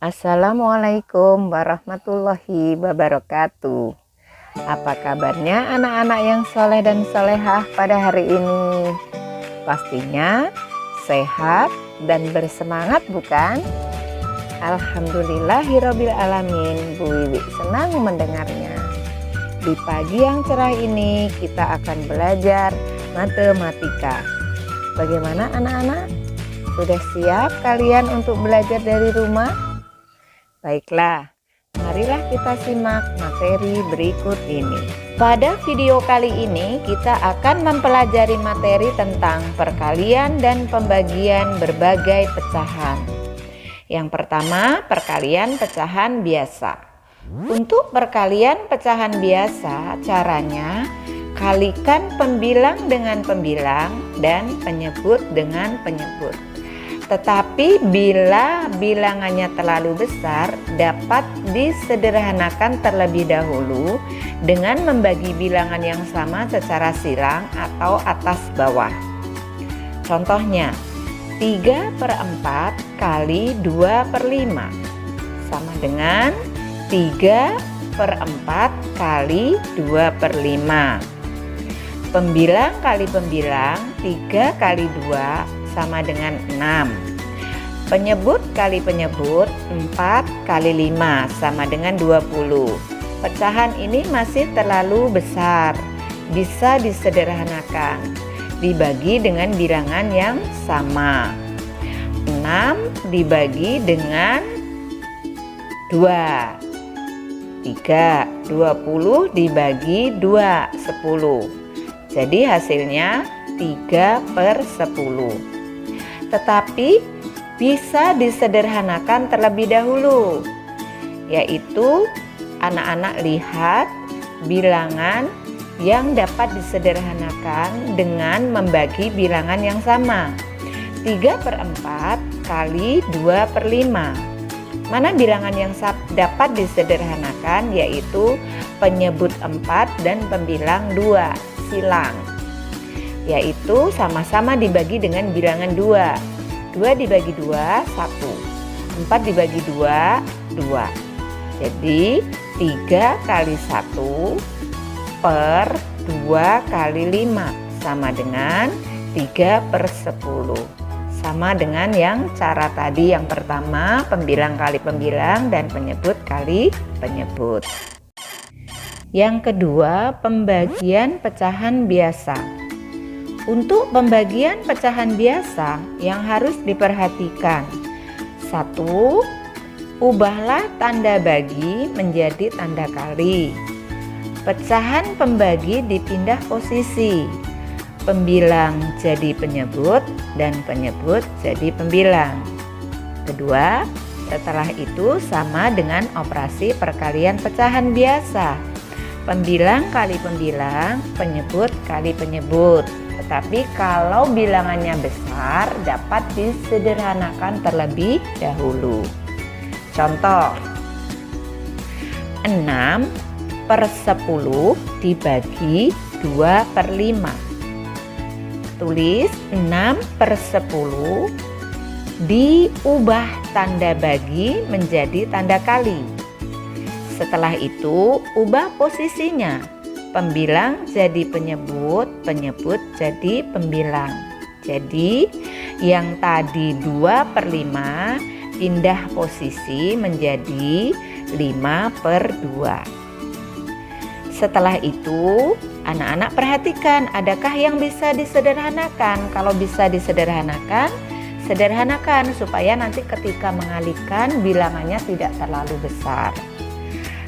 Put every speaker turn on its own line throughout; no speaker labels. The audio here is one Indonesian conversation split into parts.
Assalamualaikum warahmatullahi wabarakatuh. Apa kabarnya anak-anak yang soleh dan solehah pada hari ini? Pastinya sehat dan bersemangat, bukan? Alhamdulillahirabbil alamin. Bu Wiwi senang mendengarnya. Di pagi yang cerah ini kita akan belajar matematika. Bagaimana anak-anak? Sudah siap kalian untuk belajar dari rumah? Baiklah, marilah kita simak materi berikut ini. Pada video kali ini kita akan mempelajari materi tentang perkalian dan pembagian berbagai pecahan. Yang pertama, perkalian pecahan biasa. Untuk perkalian pecahan biasa, caranya kalikan pembilang dengan pembilang dan penyebut dengan penyebut. Tetapi bila bilangannya terlalu besar, dapat disederhanakan terlebih dahulu dengan membagi bilangan yang sama secara silang atau atas bawah. Contohnya, 3/4 kali 2/5 sama dengan 3/4 kali 2/5. Pembilang kali pembilang, 3 kali 2 sama dengan 6. Penyebut kali penyebut, 4 kali 5 sama dengan 20. Pecahan ini masih terlalu besar, bisa disederhanakan, dibagi dengan bilangan yang sama. 6 dibagi dengan 2, 3, 20 dibagi 2, 10. Jadi hasilnya 3/10. Tetapi bisa disederhanakan terlebih dahulu, yaitu anak-anak lihat bilangan yang dapat disederhanakan dengan membagi bilangan yang sama. 3/4 kali 2/5. Mana bilangan yang dapat disederhanakan, yaitu penyebut 4 dan pembilang 2 silang, yaitu sama-sama dibagi dengan bilangan 2. 2 dibagi 2, 1. 4 dibagi 2, 2. Jadi 3 kali 1 per 2 kali 5 sama dengan 3/10. Sama dengan yang cara tadi yang pertama, pembilang kali pembilang dan penyebut kali penyebut. Yang kedua, pembagian pecahan biasa. Untuk pembagian pecahan biasa yang harus diperhatikan. 1. Ubahlah tanda bagi menjadi tanda kali. Pecahan pembagi dipindah posisi. Pembilang jadi penyebut dan penyebut jadi pembilang. Kedua, setelah itu sama dengan operasi perkalian pecahan biasa. Pembilang kali pembilang, penyebut kali penyebut. Tetapi kalau bilangannya besar, dapat disederhanakan terlebih dahulu. Contoh, 6/10 dibagi 2/5. Tulis 6/10 diubah tanda bagi menjadi tanda kali. Setelah itu, ubah posisinya. Pembilang jadi penyebut, penyebut jadi pembilang. Jadi, yang tadi 2/5 pindah posisi menjadi 5/2. Setelah itu, anak-anak perhatikan, adakah yang bisa disederhanakan? Kalau bisa disederhanakan, sederhanakan supaya nanti ketika mengalihkan bilangannya tidak terlalu besar.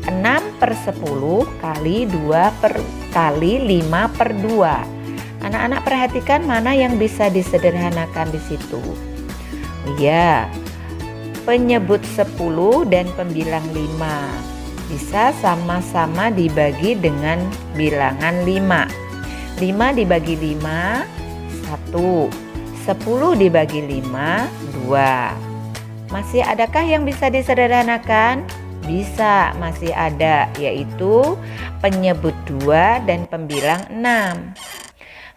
6/10 kali 5/2. Anak-anak perhatikan mana yang bisa disederhanakan di situ. Ya, penyebut 10 dan pembilang 5 bisa sama-sama dibagi dengan bilangan 5. 5 dibagi 5, 1. 10 dibagi 5, 2. Masih adakah yang bisa disederhanakan? Bisa, masih ada, yaitu penyebut 2 dan pembilang 6.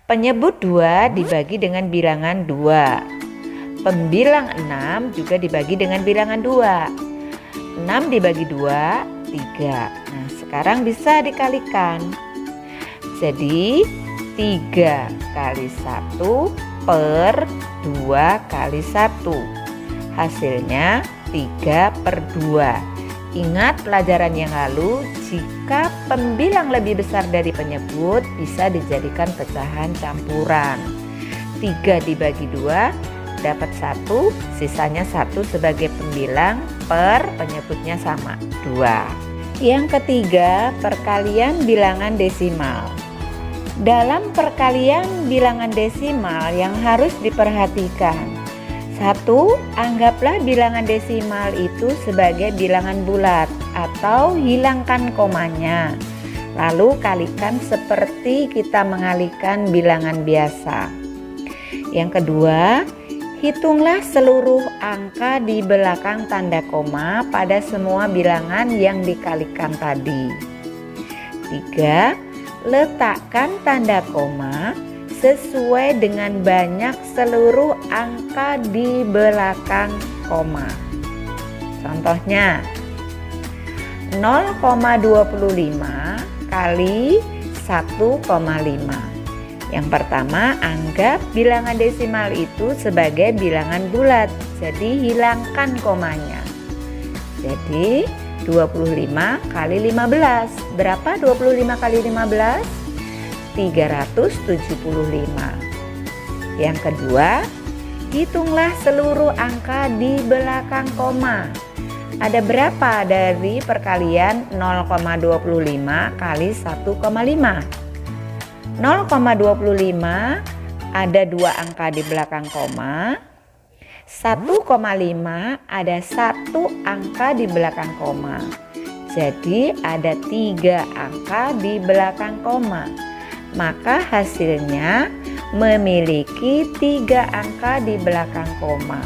Penyebut 2 dibagi dengan bilangan 2. Pembilang 6 juga dibagi dengan bilangan 2. 6 dibagi 2, 3. Nah, sekarang bisa dikalikan. Jadi 3 kali 1 per 2 kali 1. Hasilnya 3/2. Ingat pelajaran yang lalu, jika pembilang lebih besar dari penyebut bisa dijadikan pecahan campuran. 3 dibagi 2 dapat 1, sisanya 1 sebagai pembilang per penyebutnya sama 2. Yang ketiga, perkalian bilangan desimal. Dalam perkalian bilangan desimal yang harus diperhatikan, 1. Anggaplah bilangan desimal itu sebagai bilangan bulat atau hilangkan komanya. Lalu kalikan seperti kita mengalikan bilangan biasa. Yang kedua, hitunglah seluruh angka di belakang tanda koma pada semua bilangan yang dikalikan tadi. 3. Letakkan tanda koma sesuai dengan banyak seluruh angka di belakang koma. Contohnya 0,25 kali 1,5. Yang pertama, anggap bilangan desimal itu sebagai bilangan bulat, jadi hilangkan komanya. Jadi 25 kali 15. Berapa 25 kali 15? 375. Yang kedua, hitunglah seluruh angka di belakang koma. Ada berapa dari perkalian 0,25 kali 1,5? 0,25 ada 2 angka di belakang koma. 1,5 ada 1 angka di belakang koma. Jadi ada 3 angka di belakang koma. Maka hasilnya memiliki 3 angka di belakang koma.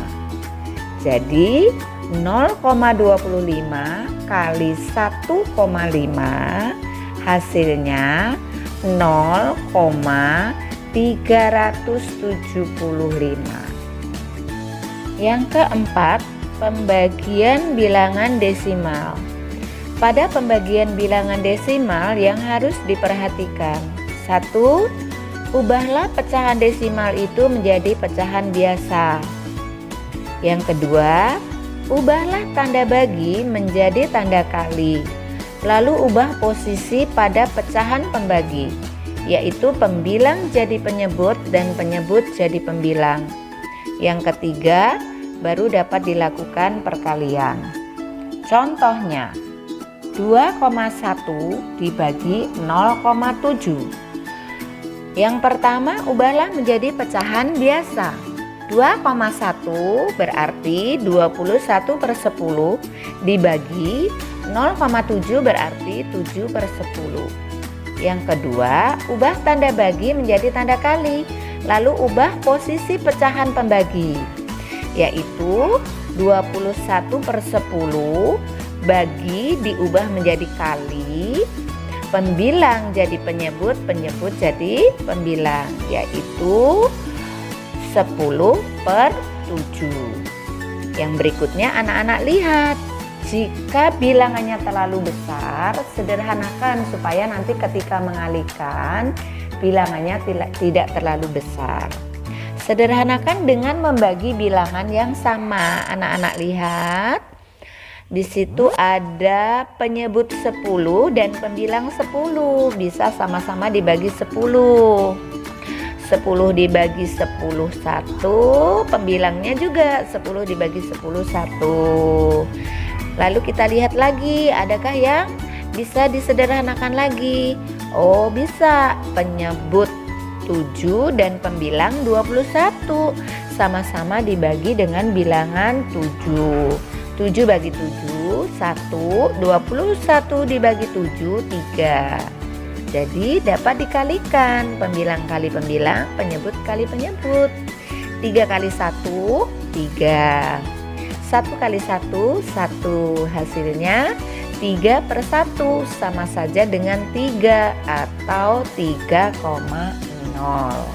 Jadi 0,25 kali 1,5 hasilnya 0,375. Yang keempat, pembagian bilangan desimal. Pada pembagian bilangan desimal yang harus diperhatikan, 1. Ubahlah pecahan desimal itu menjadi pecahan biasa. Yang kedua, ubahlah tanda bagi menjadi tanda kali. Lalu ubah posisi pada pecahan pembagi, yaitu pembilang jadi penyebut dan penyebut jadi pembilang. Yang ketiga, baru dapat dilakukan perkalian. Contohnya, 2,1 dibagi 0,7. Yang pertama, ubahlah menjadi pecahan biasa. 2,1 berarti 21/10 dibagi 0,7 berarti 7/10. Yang kedua, ubah tanda bagi menjadi tanda kali. Lalu ubah posisi pecahan pembagi, yaitu 21/10 bagi diubah menjadi kali, pembilang jadi penyebut, penyebut jadi pembilang, yaitu 10/7. Yang berikutnya anak-anak lihat, jika bilangannya terlalu besar, sederhanakan supaya nanti ketika mengalihkan bilangannya tidak terlalu besar. Sederhanakan dengan membagi bilangan yang sama. Anak-anak lihat, di situ ada penyebut 10 dan pembilang 10, bisa sama-sama dibagi 10. 10 dibagi 10 1, pembilangnya juga 10 dibagi 10 1. Lalu kita lihat lagi, adakah yang bisa disederhanakan lagi? Oh, bisa. Penyebut 7 dan pembilang 21 sama-sama dibagi dengan bilangan 7. 7 bagi 7 1, 21 dibagi 7 3. Jadi dapat dikalikan, pembilang kali pembilang, penyebut kali penyebut. 3 kali 1 3. 1 kali 1 1, hasilnya 3/1, sama saja dengan 3 atau 3,0.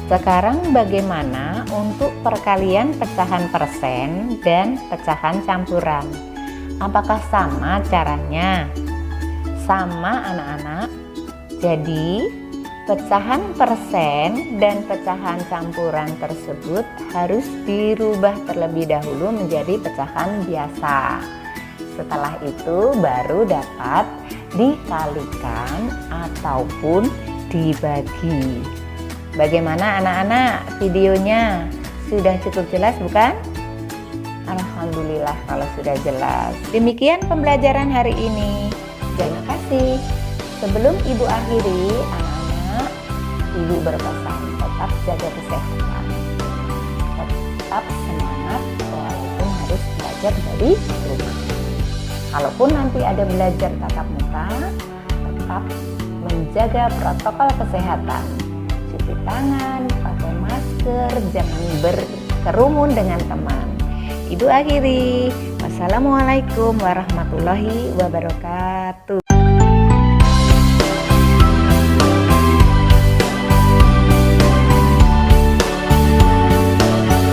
Sekarang bagaimana untuk perkalian pecahan persen dan pecahan campuran? Apakah sama caranya? Sama anak-anak. Jadi pecahan persen dan pecahan campuran tersebut harus dirubah terlebih dahulu menjadi pecahan biasa. Setelah itu baru dapat dikalikan ataupun dibagi. Bagaimana anak-anak, videonya sudah cukup jelas bukan? Alhamdulillah kalau sudah jelas. Demikian pembelajaran hari ini. Terima kasih. Sebelum Ibu akhiri, anak-anak, Ibu berpesan tetap jaga kesehatan, tetap semangat walaupun harus belajar dari rumah. Kalaupun nanti ada belajar tatap muka, tetap menjaga protokol kesehatan, cuci tangan, pakai masker, jangan berkerumun dengan teman. Ibu akhiri, wassalamualaikum warahmatullahi wabarakatuh.